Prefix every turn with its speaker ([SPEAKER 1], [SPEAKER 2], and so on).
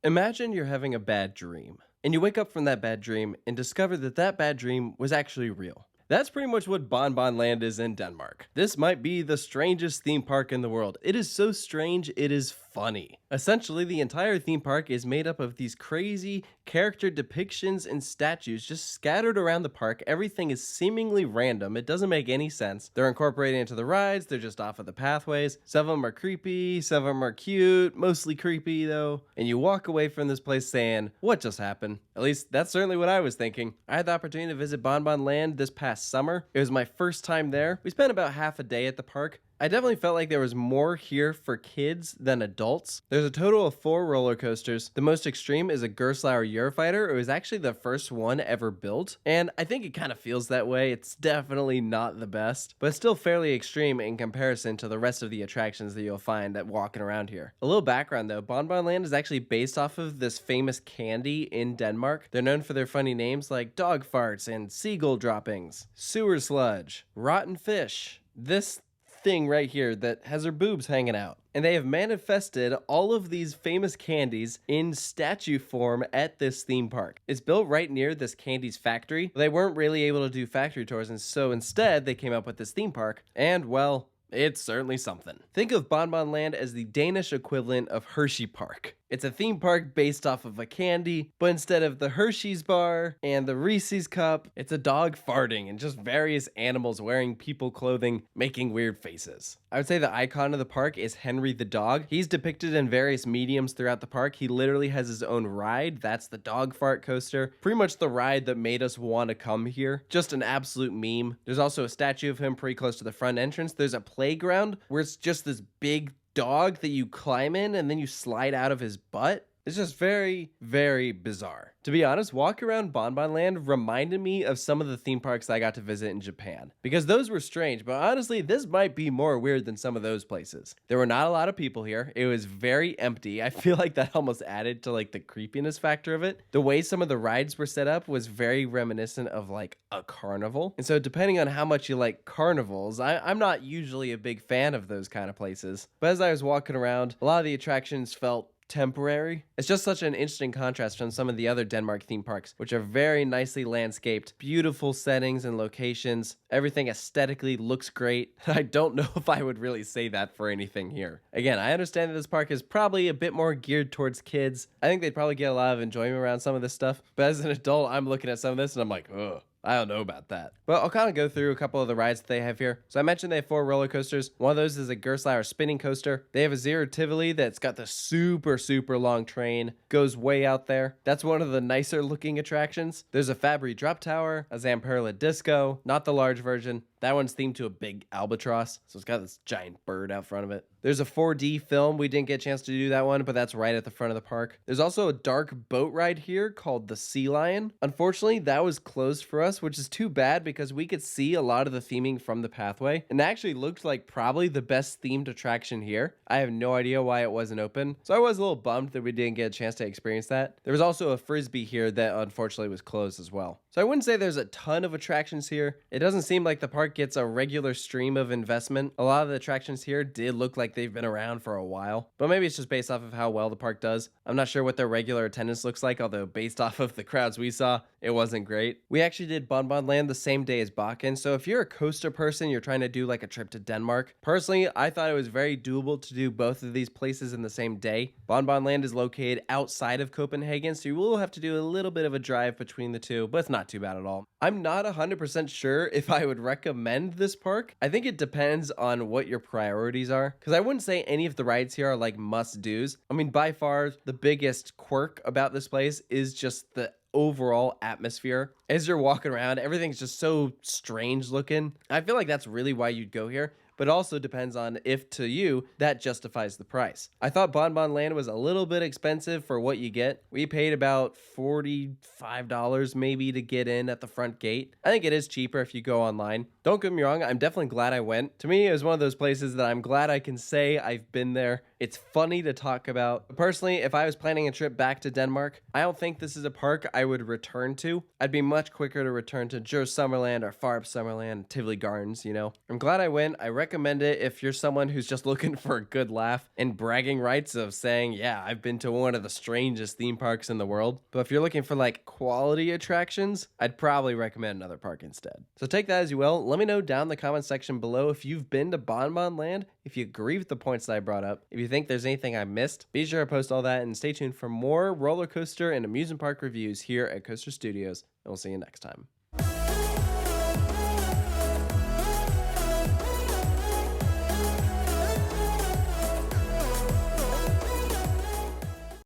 [SPEAKER 1] Imagine you're having a bad dream, and you wake up from that bad dream and discover that that bad dream was actually real. That's pretty much what BonBon-Land is in Denmark. This might be the strangest theme park in the world. It is so strange, it is funny. Essentially, the entire theme park is made up of these crazy character depictions and statues just scattered around the park. Everything is seemingly random. It doesn't make any sense. They're incorporated into the rides. They're just off of the pathways. Some of them are creepy. Some of them are cute. Mostly creepy, though. And you walk away from this place saying, what just happened? At least, that's certainly what I was thinking. I had the opportunity to visit BonBon-Land this past summer. It was my first time there. We spent about half a day at the park. I definitely felt like there was more here for kids than adults. There's a total of 4 roller coasters. The most extreme is a Gerstlauer Eurofighter. It was actually the first one ever built, and I think it kind of feels that way. It's definitely not the best, but it's still fairly extreme in comparison to the rest of the attractions that you'll find at walking around here. A little background though, BonBon-Land is actually based off of this famous candy in Denmark. They're known for their funny names like dog farts and seagull droppings, sewer sludge, rotten fish, this thing right here that has her boobs hanging out. And they have manifested all of these famous candies in statue form at this theme park. It's built right near this candies factory. They weren't really able to do factory tours, and so instead they came up with this theme park. And well, it's certainly something. Think of BonBon-Land as the Danish equivalent of Hershey Park. It's a theme park based off of a candy, but instead of the Hershey's bar and the Reese's cup, it's a dog farting and just various animals wearing people clothing making weird faces. I would say the icon of the park is Henry the dog. He's depicted in various mediums throughout the park. He literally has his own ride. That's the dog fart coaster. Pretty much the ride that made us want to come here. Just an absolute meme. There's also a statue of him pretty close to the front entrance. There's a playground where it's just this big dog that you climb in and then you slide out of his butt. It's just very, very bizarre. To be honest, walking around BonBon-Land reminded me of some of the theme parks I got to visit in Japan, because those were strange, but honestly, this might be more weird than some of those places. There were not a lot of people here. It was very empty. I feel like that almost added to like the creepiness factor of it. The way some of the rides were set up was very reminiscent of like a carnival. And so depending on how much you like carnivals, I'm not usually a big fan of those kind of places. But as I was walking around, a lot of the attractions felt temporary. It's just such an interesting contrast from some of the other Denmark theme parks, which are very nicely landscaped, beautiful settings and locations. Everything aesthetically looks great. I don't know if I would really say that for anything here. Again, I understand that this park is probably a bit more geared towards kids. I think they'd probably get a lot of enjoyment around some of this stuff. But as an adult, I'm looking at some of this and I'm like, ugh. I don't know about that. Well, I'll kind of go through a couple of the rides that they have here. So I mentioned they have 4 roller coasters. One of those is a Gerstlauer spinning coaster. They have a Zero Tivoli that's got the super long train. Goes way out there. That's one of the nicer looking attractions. There's a Fabry Drop Tower, a Zamperla Disco, not the large version. That one's themed to a big albatross, so it's got this giant bird out front of it. There's a 4D film. We didn't get a chance to do that one, but that's right at the front of the park. There's also a dark boat ride here called the Sea Lion. Unfortunately, that was closed for us, which is too bad because we could see a lot of the theming from the pathway, and that actually looked like probably the best themed attraction here. I have no idea why it wasn't open, so I was a little bummed that we didn't get a chance to experience that. There was also a Frisbee here that unfortunately was closed as well. So I wouldn't say there's a ton of attractions here. It doesn't seem like the park gets a regular stream of investment. A lot of the attractions here did look like they've been around for a while, but maybe it's just based off of how well the park does. I'm not sure what their regular attendance looks like, although based off of the crowds we saw, it wasn't great. We actually did BonBon-Land the same day as Bakken, so if you're a coaster person, you're trying to do like a trip to Denmark. Personally, I thought it was very doable to do both of these places in the same day. BonBon-Land is located outside of Copenhagen, so you will have to do a little bit of a drive between the two, but it's not too bad at all. I'm not 100% sure if I would recommend this park. I think it depends on what your priorities are, because I wouldn't say any of the rides here are like must-dos. I mean, by far, the biggest quirk about this place is just the overall atmosphere. As you're walking around, everything's just so strange looking. I feel like that's really why you'd go here, but also depends on if to you that justifies the price. I thought BonBon-Land was a little bit expensive for what you get. We paid about $45 maybe to get in at the front gate. I think it is cheaper if you go online. Don't get me wrong, I'm definitely glad I went. To me, it was one of those places that I'm glad I can say I've been there It's funny to talk about. Personally, if I was planning a trip back to Denmark, I don't think this is a park I would return to. I'd be much quicker to return to Djurs Summerland or Farp Summerland, Tivoli Gardens, you know. I'm glad I went. I recommend it if you're someone who's just looking for a good laugh and bragging rights of saying, yeah, I've been to one of the strangest theme parks in the world. But if you're looking for like quality attractions, I'd probably recommend another park instead. So take that as you will. Let me know down in the comment section below if you've been to BonBon-Land, if you agree with the points that I brought up, if you think there's anything I missed. Be sure to post all that and stay tuned for more roller coaster and amusement park reviews here at Coaster Studios, and we'll see you next time.